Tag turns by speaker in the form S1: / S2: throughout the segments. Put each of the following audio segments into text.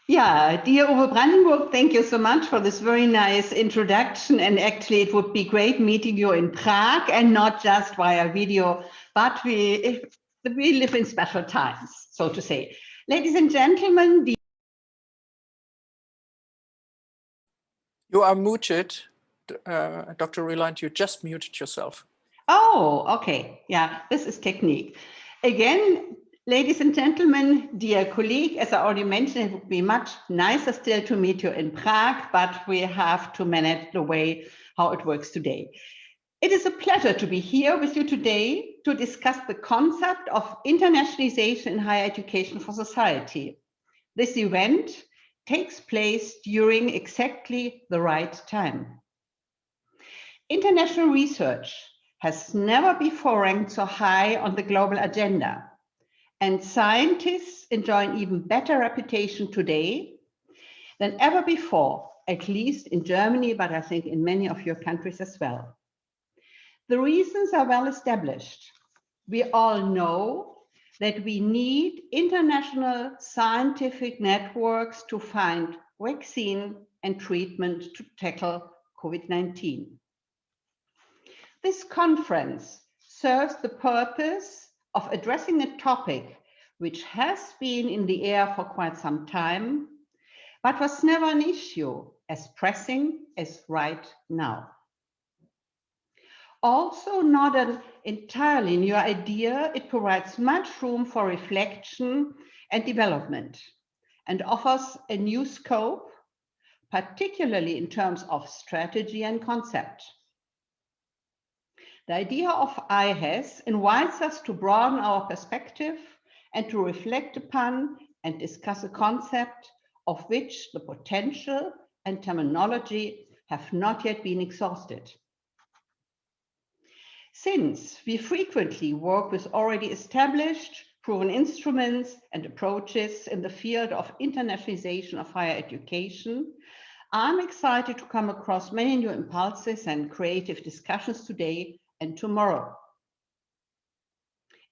S1: Yeah, dear Uwe Brandenburg, thank you so much for this very nice introduction. And actually, it would be great meeting you in Prague and not just via video, but we live in special times, so to say. Ladies and gentlemen,
S2: you are muted, Dr. Rüland, you just muted yourself.
S1: Oh, okay. Yeah, this is technique. Again, ladies and gentlemen, dear colleague, as I already mentioned, it would be much nicer still to meet you in Prague, but we have to manage the way how it works today. It is a pleasure to be here with you today to discuss the concept of internationalization in higher education for society. This event takes place during exactly the right time. International research has never before ranked so high on the global agenda, and scientists enjoy an even better reputation today than ever before, at least in Germany, but I think in many of your countries as well. The reasons are well established. We all know that we need international scientific networks to find vaccine and treatment to tackle COVID-19. This conference serves the purpose of addressing a topic which has been in the air for quite some time, but was never an issue as pressing as right now. Also not an entirely new idea, it provides much room for reflection and development and offers a new scope, particularly in terms of strategy and concept. The idea of IHES invites us to broaden our perspective and to reflect upon and discuss a concept of which the potential and terminology have not yet been exhausted. Since we frequently work with already established, proven instruments and approaches in the field of internationalization of higher education, I'm excited to come across many new impulses and creative discussions today and tomorrow.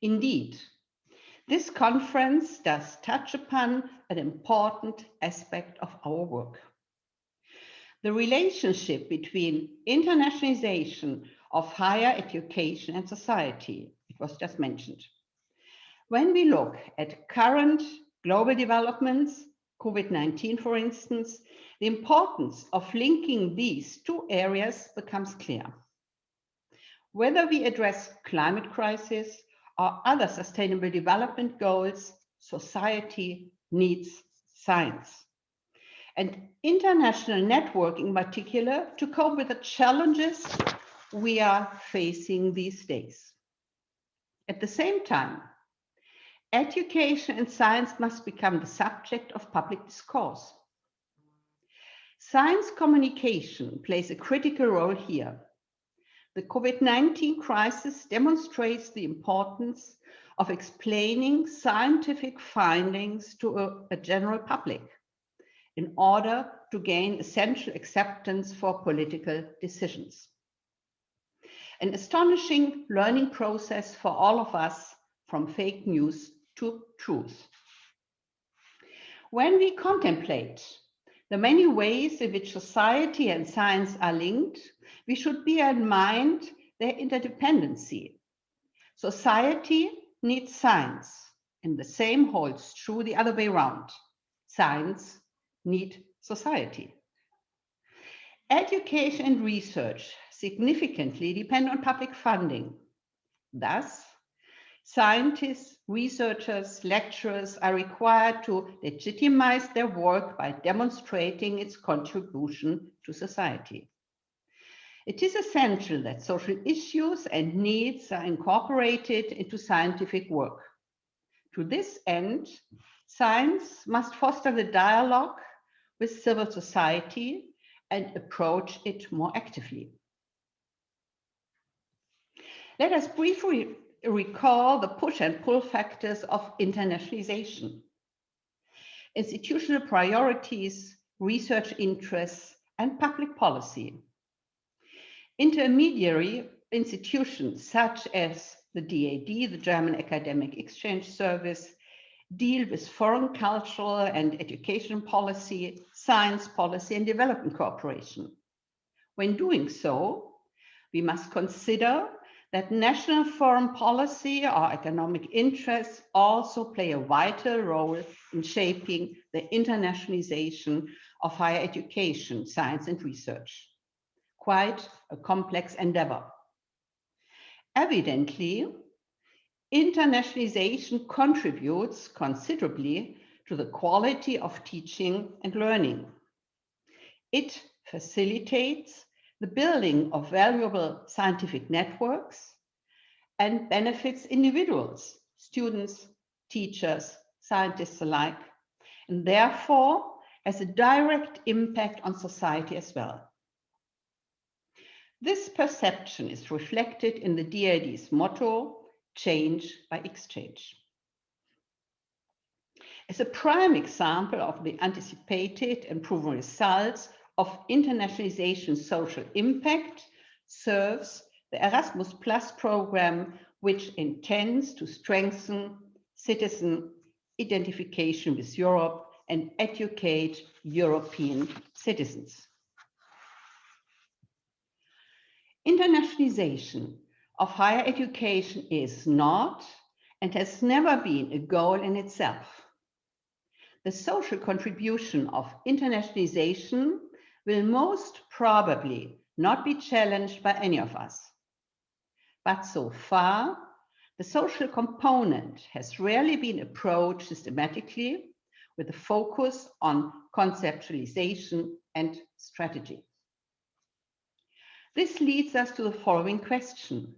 S1: Indeed, this conference does touch upon an important aspect of our work. The relationship between internationalization of higher education and society, it was just mentioned. When we look at current global developments, COVID-19 for instance, the importance of linking these two areas becomes clear. Whether we address climate crisis or other sustainable development goals, society needs science. And international networking in particular to cope with the challenges we are facing these days. At the same time, education and science must become the subject of public discourse. Science communication plays a critical role here. The COVID-19 crisis demonstrates the importance of explaining scientific findings to a general public in order to gain essential acceptance for political decisions. An astonishing learning process for all of us, from fake news to truth. When we contemplate the many ways in which society and science are linked, we should bear in mind their interdependency. Society needs science, and the same holds true the other way around. Science needs society. Education and research significantly depend on public funding. Thus, scientists, researchers, lecturers are required to legitimize their work by demonstrating its contribution to society. It is essential that social issues and needs are incorporated into scientific work. To this end, science must foster the dialogue with civil society and approach it more actively. Let us briefly recall the push and pull factors of internationalization. Institutional priorities, research interests, and public policy. Intermediary institutions such as the DAAD, the German Academic Exchange Service, deal with foreign cultural and education policy, science policy, and development cooperation. When doing so, we must consider that national foreign policy or economic interests also play a vital role in shaping the internationalization of higher education, science, and research. Quite a complex endeavor. Evidently, internationalization contributes considerably to the quality of teaching and learning. It facilitates the building of valuable scientific networks and benefits individuals, students, teachers, scientists alike, and therefore has a direct impact on society as well. This perception is reflected in the DAAD's motto, change by exchange. As a prime example of the anticipated and proven results of internationalization social impact serves the Erasmus Plus program, which intends to strengthen citizen identification with Europe and educate European citizens. Internationalization of higher education is not and has never been a goal in itself. The social contribution of internationalization will most probably not be challenged by any of us. But so far, the social component has rarely been approached systematically with a focus on conceptualization and strategy. This leads us to the following question.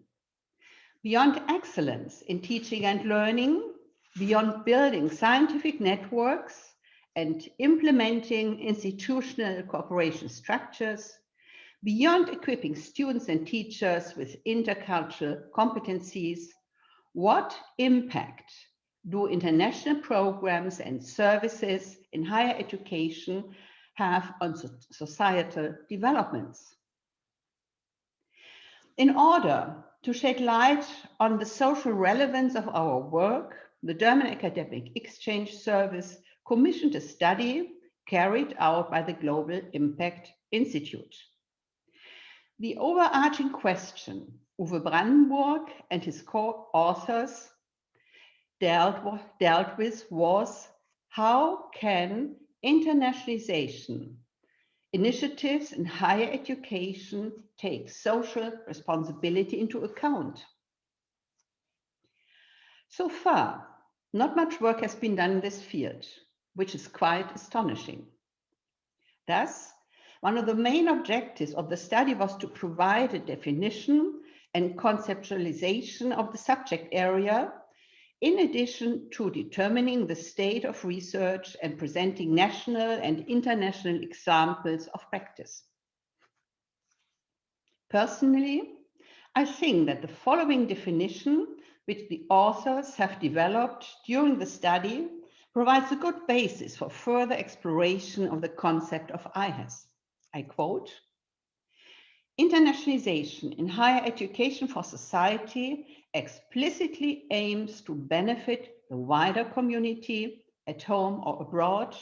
S1: Beyond excellence in teaching and learning, beyond building scientific networks and implementing institutional cooperation structures, beyond equipping students and teachers with intercultural competencies, what impact do international programs and services in higher education have on societal developments? In order to shed light on the social relevance of our work, the German Academic Exchange Service commissioned a study carried out by the Global Impact Institute. The overarching question Uwe Brandenburg and his co-authors dealt with was, how can internationalization initiatives in higher education take social responsibility into account? So far, not much work has been done in this field, which is quite astonishing. Thus, one of the main objectives of the study was to provide a definition and conceptualization of the subject area, in addition to determining the state of research and presenting national and international examples of practice. Personally, I think that the following definition, which the authors have developed during the study, provides a good basis for further exploration of the concept of IHES. I quote, "Internationalization in higher education for society explicitly aims to benefit the wider community at home or abroad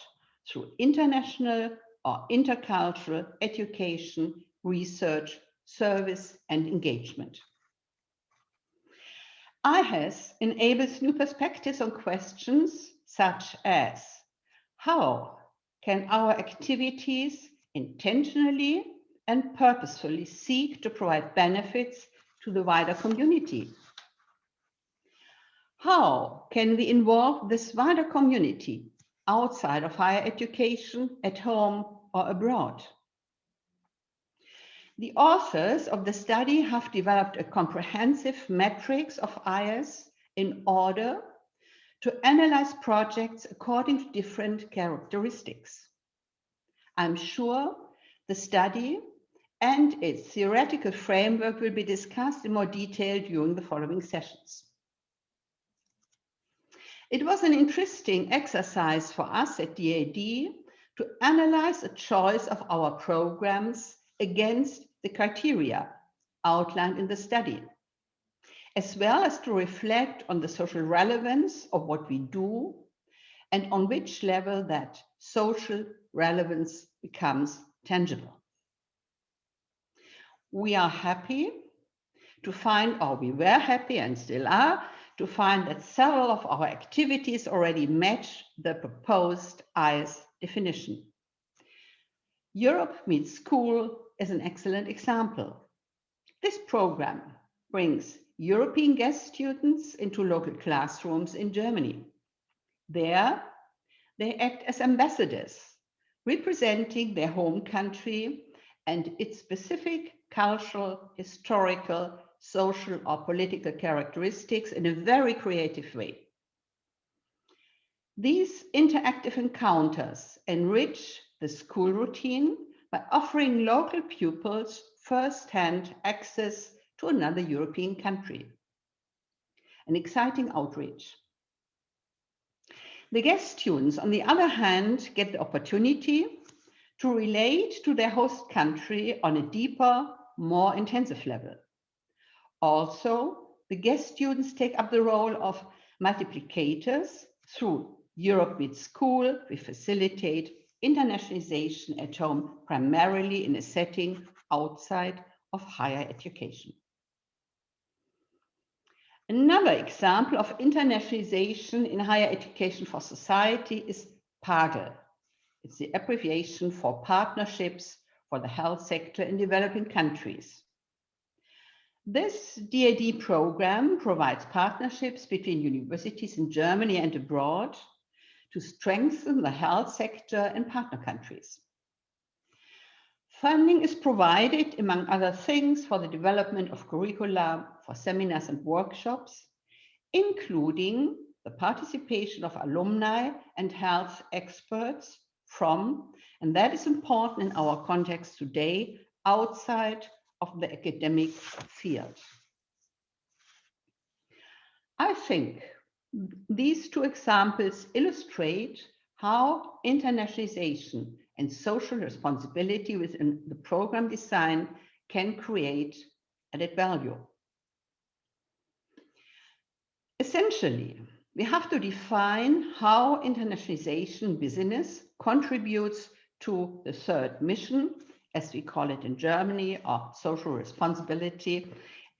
S1: through international or intercultural education, research, service, and engagement." IHES enables new perspectives on questions such as, how can our activities intentionally and purposefully seek to provide benefits to the wider community? How can we involve this wider community outside of higher education, at home or abroad? The authors of the study have developed a comprehensive matrix of IHES in order to analyze projects according to different characteristics. I'm sure the study and its theoretical framework will be discussed in more detail during the following sessions. It was an interesting exercise for us at DAAD to analyze the choice of our programs against the criteria outlined in the study, as well as to reflect on the social relevance of what we do and on which level that social relevance becomes tangible. We are happy to find, or we were happy and still are, to find that several of our activities already match the proposed IHES definition. Europe Meets School is an excellent example. This program brings European guest students into local classrooms in Germany. There, they act as ambassadors, representing their home country and its specific cultural, historical, social, or political characteristics in a very creative way. These interactive encounters enrich the school routine by offering local pupils first-hand access to another European country. An exciting outreach. The guest students, on the other hand, get the opportunity to relate to their host country on a deeper, more intensive level. Also, the guest students take up the role of multiplicators. Through Europe Meets School, we facilitate internationalization at home, primarily in a setting outside of higher education. Another example of internationalization in higher education for society is PAGE. It's the abbreviation for Partnerships for the Health Sector in Developing Countries. This DAAD program provides partnerships between universities in Germany and abroad to strengthen the health sector in partner countries. Funding is provided, among other things, for the development of curricula, for seminars and workshops, including the participation of alumni and health experts from, and that is important in our context today, outside of the academic field. I think these two examples illustrate how internationalization and social responsibility within the program design can create added value. Essentially, we have to define how internationalization business contributes to the third mission, as we call it in Germany, or social responsibility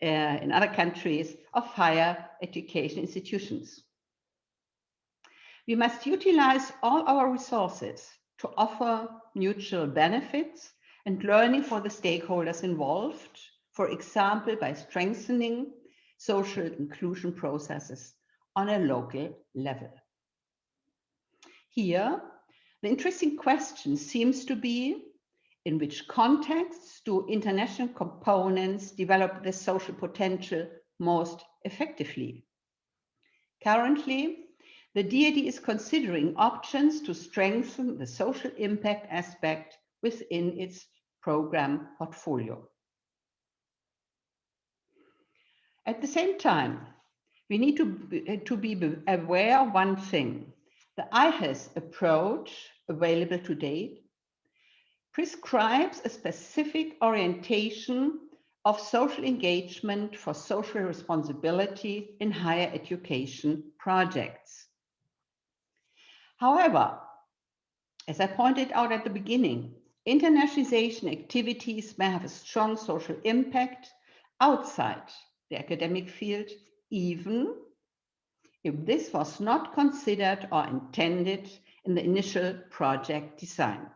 S1: in other countries, of higher education institutions. We must utilize all our resources to offer mutual benefits and learning for the stakeholders involved, for example, by strengthening social inclusion processes on a local level. Here, the interesting question seems to be, in which contexts do international components develop their social potential most effectively? Currently, the DAAD is considering options to strengthen the social impact aspect within its program portfolio. At the same time, we need to be aware of one thing. The IHES approach available today prescribes a specific orientation of social engagement for social responsibility in higher education projects. However, as I pointed out at the beginning, internationalization activities may have a strong social impact outside the academic field, even if this was not considered or intended in the initial project design.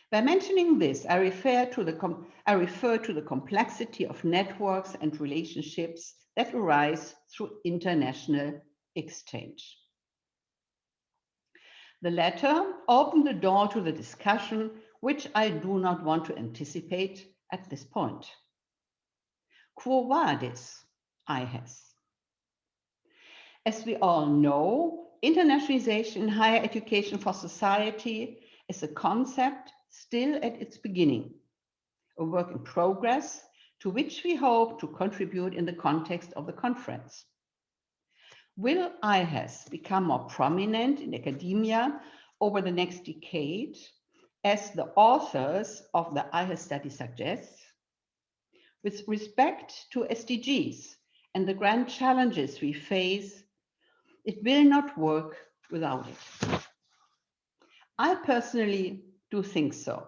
S1: By mentioning this, I refer to the complexity of networks and relationships that arise through international exchange. The latter opened the door to the discussion, which I do not want to anticipate at this point. Quo vadis, IHES? As we all know, internationalization in higher education for society is a concept still at its beginning, a work in progress to which we hope to contribute in the context of the conference. Will IHES become more prominent in academia over the next decade, as the authors of the IHES study suggest? With respect to SDGs and the grand challenges we face It will not work without it. I personally do think so.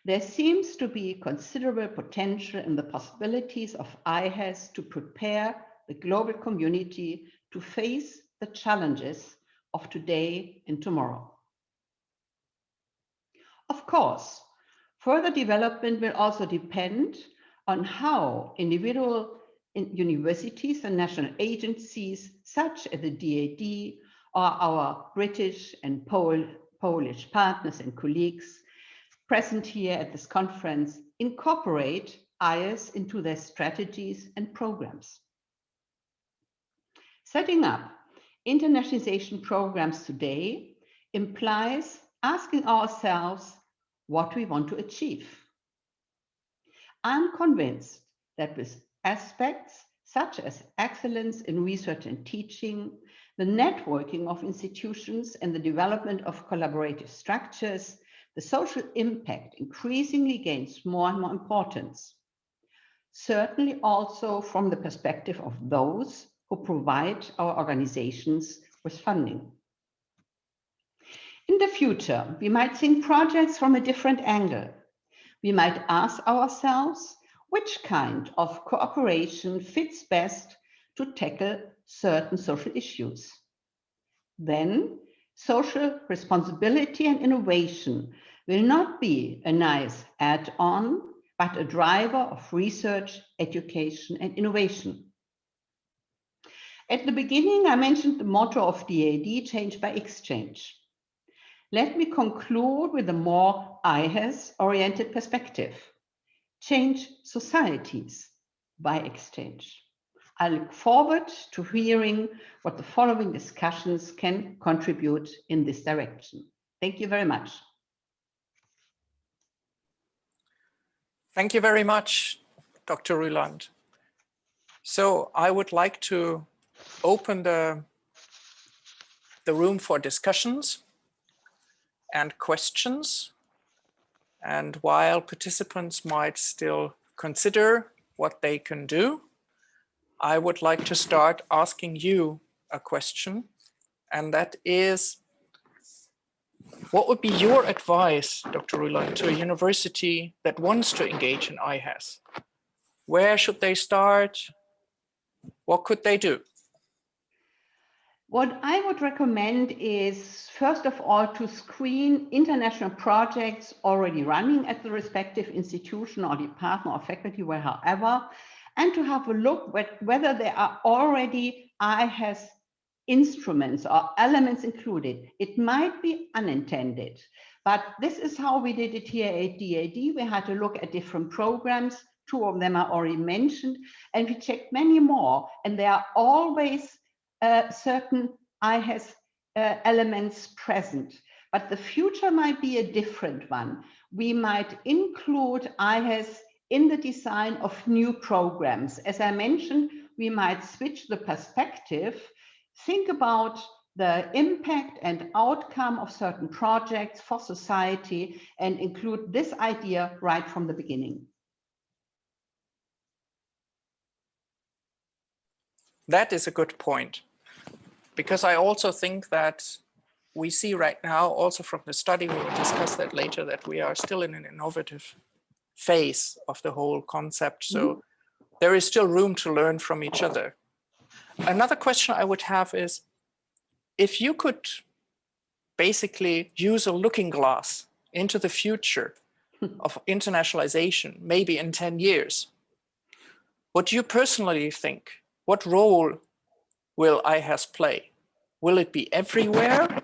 S1: There seems to be considerable potential in the possibilities of IHES to prepare the global community to face the challenges of today and tomorrow. Of course, further development will also depend on how individual universities and national agencies such as the DAAD or our British and Polish partners and colleagues present here at this conference incorporate IHES into their strategies and programs. Setting up internationalization programs today implies asking ourselves what we want to achieve. I'm convinced that with aspects such as excellence in research and teaching, the networking of institutions and the development of collaborative structures, the social impact increasingly gains more and more importance. Certainly also from the perspective of those who provide our organizations with funding. In the future, we might think projects from a different angle. We might ask ourselves which kind of cooperation fits best to tackle certain social issues. Then, social responsibility and innovation will not be a nice add-on, but a driver of research, education, and innovation. At the beginning, I mentioned the motto of DAAD, change by exchange. Let me conclude with a more IHES-oriented perspective. Change societies by exchange. I look forward to hearing what the following discussions can contribute in this direction. Thank you very much.
S2: Thank you very much, Dr. Rüland. So I would like to open the room for discussions and questions. And while participants might still consider what they can do, I would like to start asking you a question, and that is, what would be your advice, Dr. Rüland, to a university that wants to engage in IHES? Where should they start? What could they do?
S1: What I would recommend is, first of all, to screen international projects already running at the respective institution or department or faculty, however, and to have a look at whether there are already IHES instruments or elements included. It might be unintended, but this is how we did it here at DAAD. We had to look at different programs. 2 of them are already mentioned, and we checked many more, and there are always certain IHES elements present, but the future might be a different one. We might include IHES in the design of new programs. As I mentioned, we might switch the perspective, think about the impact and outcome of certain projects for society, and include this idea right from the beginning.
S2: That is a good point, because I also think that we see right now, also from the study, we will discuss that later, that we are still in an innovative phase of the whole concept. So there is still room to learn from each other. Another question I would have is, if you could basically use a looking glass into the future of internationalization, maybe in 10 years, what do you personally think? What role will IHES play? Will it be everywhere?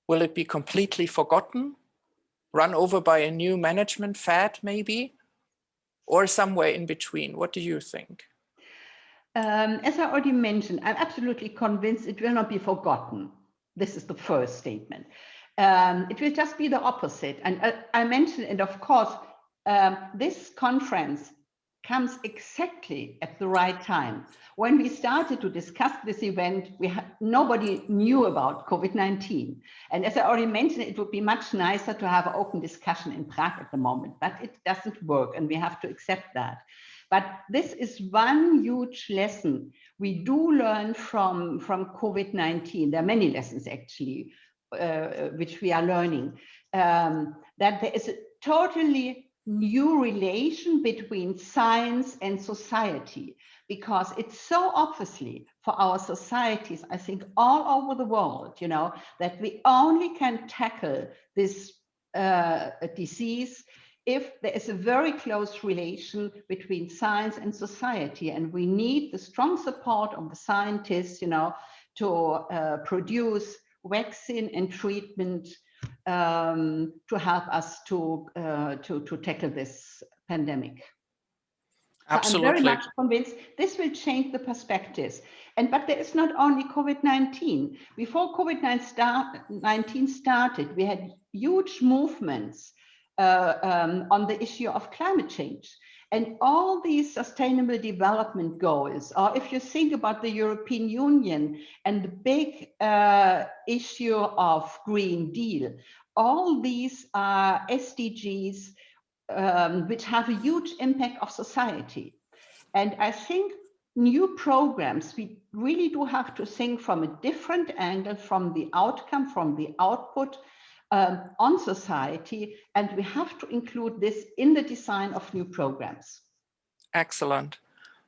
S2: Will it be completely forgotten? Run over by a new management fad maybe? Or somewhere in between? What do you think?
S1: As I already mentioned, I'm absolutely convinced it will not be forgotten. This is the first statement. It will just be the opposite. And I mentioned, and of course, this conference comes exactly at the right time. When we started to discuss this event, nobody knew about COVID-19. And as I already mentioned, it would be much nicer to have an open discussion in Prague at the moment, but it doesn't work, and we have to accept that. But this is one huge lesson we do learn from COVID-19. There are many lessons actually, which we are learning, that there is a totally new relation between science and society, because it's so obviously for our societies, I think all over the world, you know, that we only can tackle this disease if there is a very close relation between science and society, and we need the strong support of the scientists, you know, to produce vaccine and treatment to help us to tackle this pandemic.
S2: Absolutely.
S1: So I'm very much convinced this will change the perspectives. But there is not only COVID-19. Before COVID-19 started, we had huge movements on the issue of climate change. And all these sustainable development goals, or if you think about the European Union and the big issue of Green Deal, all these are SDGs which have a huge impact of society. And I think new programs, we really do have to think from a different angle, from the outcome, from the output on society, and we have to include this in the design of new programs.
S2: Excellent.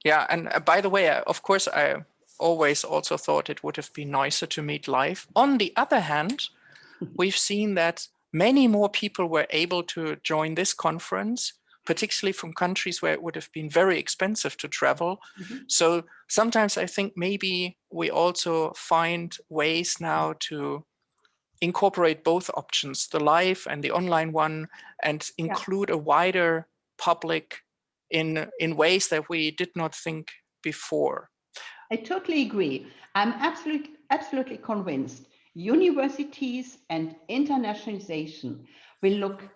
S2: Yeah, and by the way, of course, I always also thought it would have been nicer to meet live. On the other hand, we've seen that many more people were able to join this conference, particularly from countries where it would have been very expensive to travel. Mm-hmm. So sometimes I think maybe we also find ways now to incorporate both options, the live and the online one, and include a wider public in ways that we did not think before.
S1: I totally agree. I'm absolutely convinced universities and internationalization will look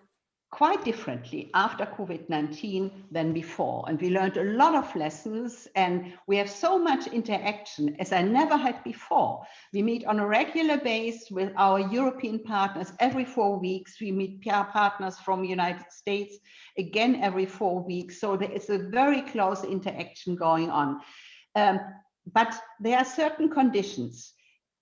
S1: quite differently after COVID-19 than before. And we learned a lot of lessons, and we have so much interaction as I never had before. We meet on a regular basis with our European partners every 4 weeks. We meet partners from the United States again every 4 weeks. So there is a very close interaction going on. But there are certain conditions.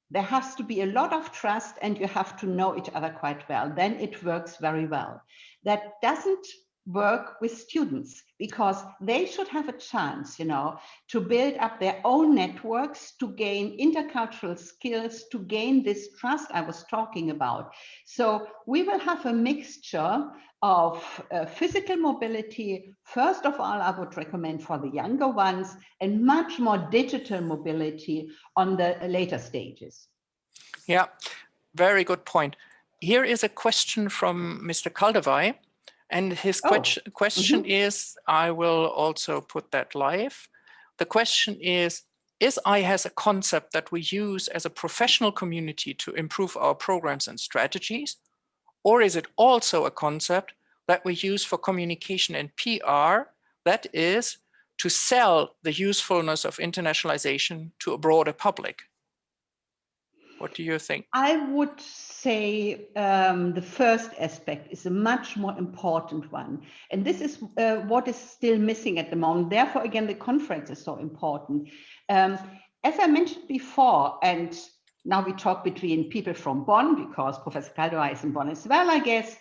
S1: There has to be a lot of trust, and you have to know each other quite well. Then it works very well. That doesn't work with students, because they should have a chance, you know, to build up their own networks, to gain intercultural skills, to gain this trust I was talking about. So we will have a mixture of physical mobility. First of all, I would recommend for the younger ones, and much more digital mobility on the later stages.
S2: Yeah, very good point. Here is a question from Mr. Kaldewey, and his question is, I will also put that live. The question is IHES a concept that we use as a professional community to improve our programs and strategies? Or is it also a concept that we use for communication and PR, that is, to sell the usefulness of internationalization to a broader public? What do you think?
S1: I would say the first aspect is a much more important one. And this is what is still missing at the moment. Therefore, again, the conference is so important. As I mentioned before, and now we talk between people from Bonn, because Professor Kaldewey is in Bonn as well, I guess.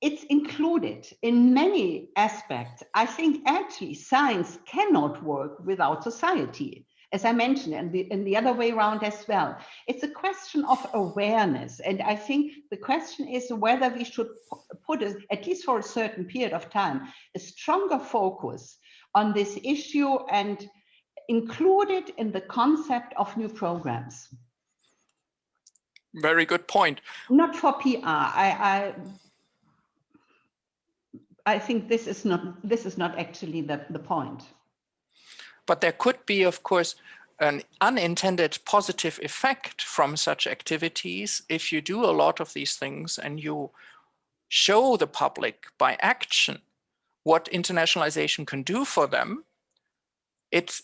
S1: It's included in many aspects. I think actually science cannot work without society, as I mentioned, and the other way around as well. It's a question of awareness. And I think the question is whether we should put, at least for a certain period of time, a stronger focus on this issue and include it in the concept of new programs.
S2: Very good point.
S1: Not for PR. I think this is not actually the point.
S2: But there could be, of course, an unintended positive effect from such activities if you do a lot of these things and you show the public by action what internationalization can do for them. It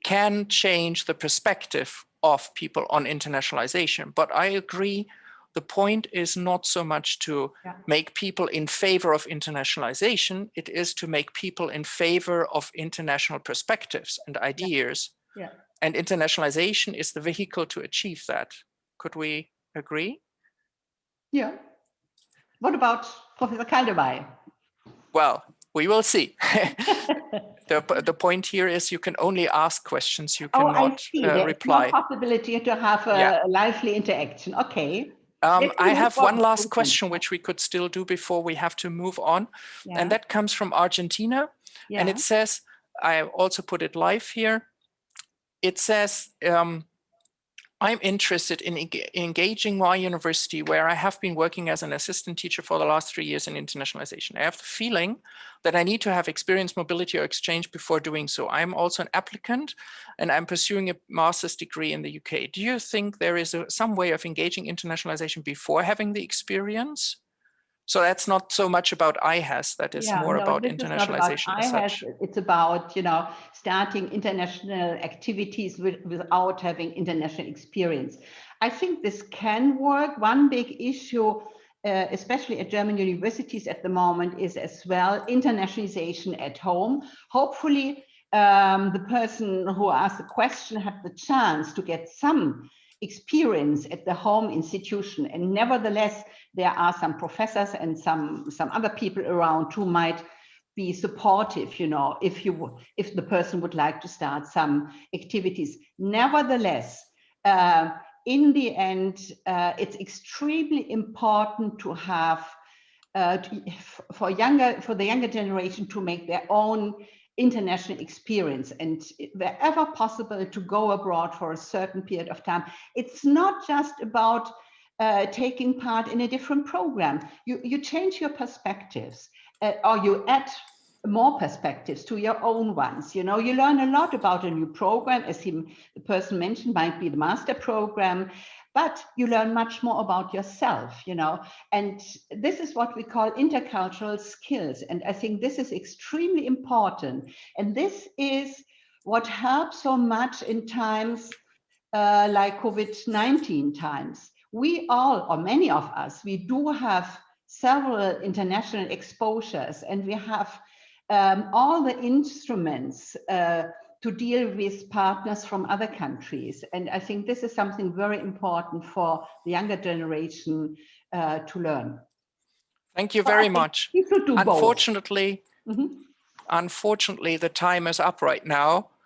S2: can change the perspective of people on internationalization. But I agree, the point is not so much to make people in favor of internationalization, it is to make people in favor of international perspectives and ideas. And internationalization is the vehicle to achieve that. Could we agree?
S1: Yeah. What about Professor Kaldewey?
S2: Well, we will see. The point here is you can only ask questions, you cannot reply.
S1: There's no possibility to have a lively interaction. Okay.
S2: I have one last question which we could still do before we have to move on. And that comes from Argentina. And it says, I also put it live here. It says, I'm interested in engaging my university where I have been working as an assistant teacher for the last 3 years in internationalization. I have the feeling that I need to have experience, mobility, or exchange before doing so. I'm also an applicant and I'm pursuing a master's degree in the UK. Do you think there is some way of engaging internationalization before having the experience? So that's not so much about IHES, that is more about internationalization as such.
S1: It's about, starting international activities without having international experience. I think this can work. One big issue, especially at German universities at the moment, is as well internationalization at home. Hopefully, the person who asked the question had the chance to get some experience at the home institution, and nevertheless there are some professors and some other people around who might be supportive, if the person would like to start some activities. Nevertheless, in the end, it's extremely important to have for the younger generation to make their own international experience, and wherever possible to go abroad for a certain period of time. It's not just about taking part in a different program. You change your perspectives, or you add more perspectives to your own ones. You learn a lot about a new program, as the person mentioned, might be the master program, but you learn much more about yourself, and this is what we call intercultural skills. And I think this is extremely important. And this is what helps so much in times like COVID-19 times. We all, or many of us, we do have several international exposures, and we have all the instruments to deal with partners from other countries. And I think this is something very important for the younger generation to learn.
S2: Thank you very much. Unfortunately, the time is up right now.